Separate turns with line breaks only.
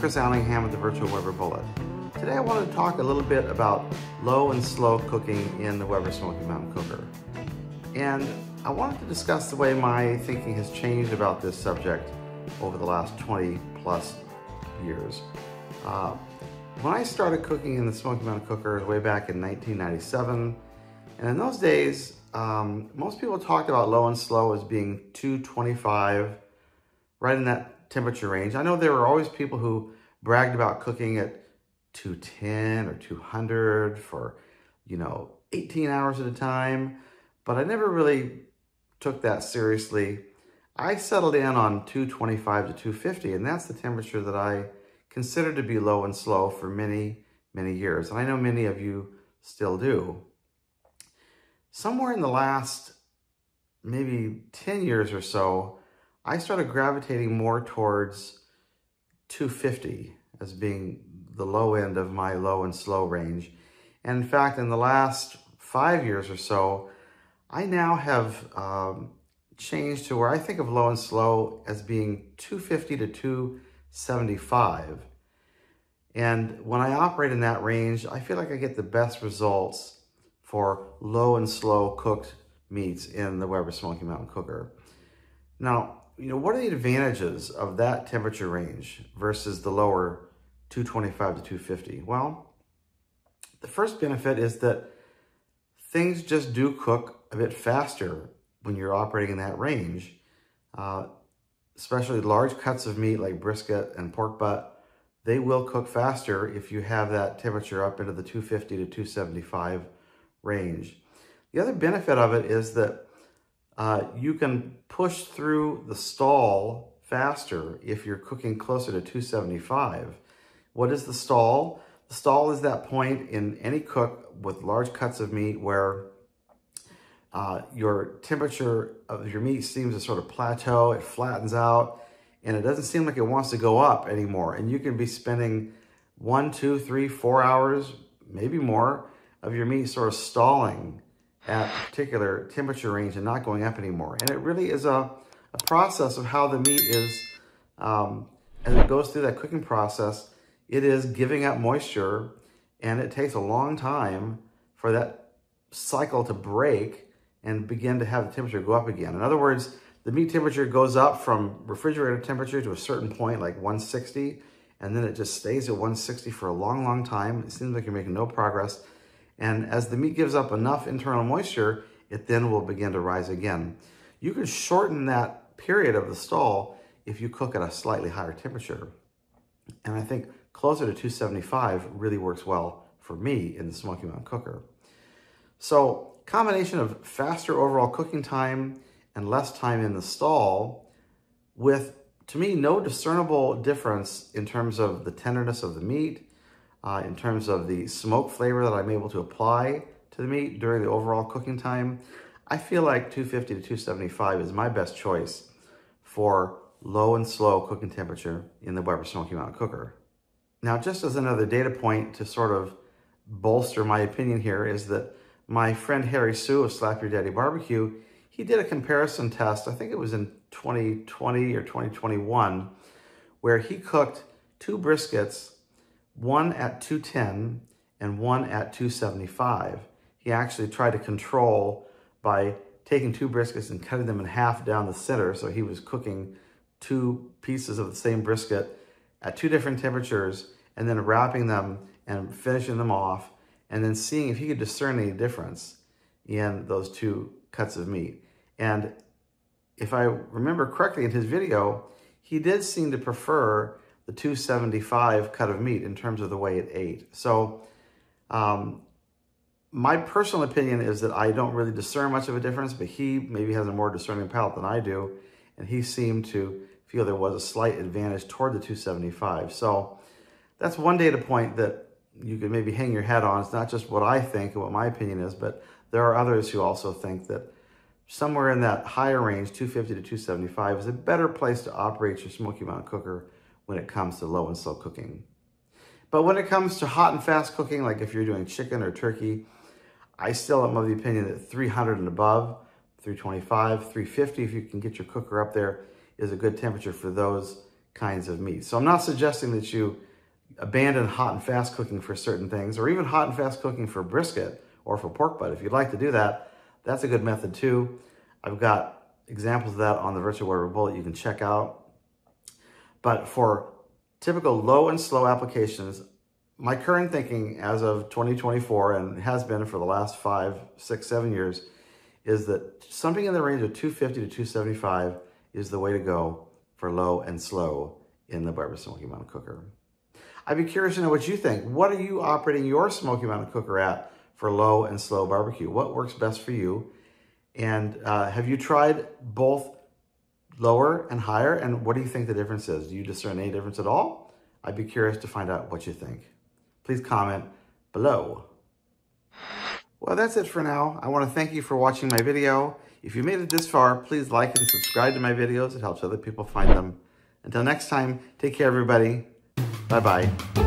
Chris Allingham with the Virtual Weber Bullet. Today I wanted to talk a little bit about low and slow cooking in the Weber Smokey Mountain Cooker. And I wanted to discuss the way my thinking has changed about this subject over the last 20 plus years. When I started cooking in the Smokey Mountain Cooker way back in 1997, and in those days, most people talked about low and slow as being 225, right in that temperature range. I know there were always people who bragged about cooking at 210 or 200 for, 18 hours at a time, but I never really took that seriously. I settled in on 225 to 250, and that's the temperature that I consider to be low and slow for many, many years. And I know many of you still do. Somewhere in the last maybe 10 years or so, I started gravitating more towards 250 as being the low end of my low and slow range. And in fact, in the last 5 years or so, I now have changed to where I think of low and slow as being 250 to 275. And when I operate in that range, I feel like I get the best results for low and slow cooked meats in the Weber Smokey Mountain Cooker. Now, what are the advantages of that temperature range versus the lower 225 to 250? Well, the first benefit is that things just do cook a bit faster when you're operating in that range, especially large cuts of meat like brisket and pork butt. They will cook faster if you have that temperature up into the 250 to 275 range. The other benefit of it is that you can push through the stall faster if you're cooking closer to 275. What is the stall? The stall is that point in any cook with large cuts of meat where your temperature of your meat seems to sort of plateau, it flattens out, and it doesn't seem like it wants to go up anymore. And you can be spending 1, 2, 3, 4 hours, maybe more, of your meat sort of stalling at a particular temperature range and not going up anymore. And it really is a process of how the meat is, as it goes through that cooking process, it is giving up moisture, and it takes a long time for that cycle to break and begin to have the temperature go up again. In other words, the meat temperature goes up from refrigerator temperature to a certain point, like 160, and then it just stays at 160 for a long, long time. It seems like you're making no progress. And as the meat gives up enough internal moisture, it then will begin to rise again. You can shorten that period of the stall if you cook at a slightly higher temperature. And I think closer to 275 really works well for me in the Smokey Mountain Cooker. So combination of faster overall cooking time and less time in the stall with, to me, no discernible difference in terms of the tenderness of the meat, in terms of the smoke flavor that I'm able to apply to the meat during the overall cooking time. I feel like 250 to 275 is my best choice for low and slow cooking temperature in the Weber Smokey Mountain Cooker. Now, just as another data point to sort of bolster my opinion here is that my friend Harry Sue of Slap Your Daddy Barbecue, he did a comparison test, I think it was in 2020 or 2021, where he cooked 2 briskets, one at 210 and one at 275. He actually tried to control by taking 2 briskets and cutting them in half down the center. So he was cooking 2 pieces of the same brisket at 2 different temperatures and then wrapping them and finishing them off and then seeing if he could discern any difference in those 2 cuts of meat. And if I remember correctly in his video, he did seem to prefer the 275 cut of meat in terms of the way it ate. So my personal opinion is that I don't really discern much of a difference, but he maybe has a more discerning palate than I do, and he seemed to feel there was a slight advantage toward the 275. So that's one data point that you could maybe hang your hat on. It's not just what I think and what my opinion is, but there are others who also think that somewhere in that higher range, 250 to 275, is a better place to operate your Smokey Mountain Cooker when it comes to low and slow cooking. But when it comes to hot and fast cooking, like if you're doing chicken or turkey, I still am of the opinion that 300 and above, 325, 350, if you can get your cooker up there, is a good temperature for those kinds of meat. So I'm not suggesting that you abandon hot and fast cooking for certain things, or even hot and fast cooking for brisket or for pork butt. If you'd like to do that, that's a good method too. I've got examples of that on the Virtual Weber Bullet you can check out. But for typical low and slow applications, my current thinking as of 2024, and has been for the last 5, 6, 7 years, is that something in the range of 250 to 275 is the way to go for low and slow in the Weber Smokey Mountain Cooker. I'd be curious to know what you think. What are you operating your Smokey Mountain Cooker at for low and slow barbecue? What works best for you? And have you tried both lower and higher? And what do you think the difference is? Do you discern any difference at all? I'd be curious to find out what you think. Please comment below. Well, that's it for now. I want to thank you for watching my video. If you made it this far, please like and subscribe to my videos. It helps other people find them. Until next time, take care, everybody. Bye-bye.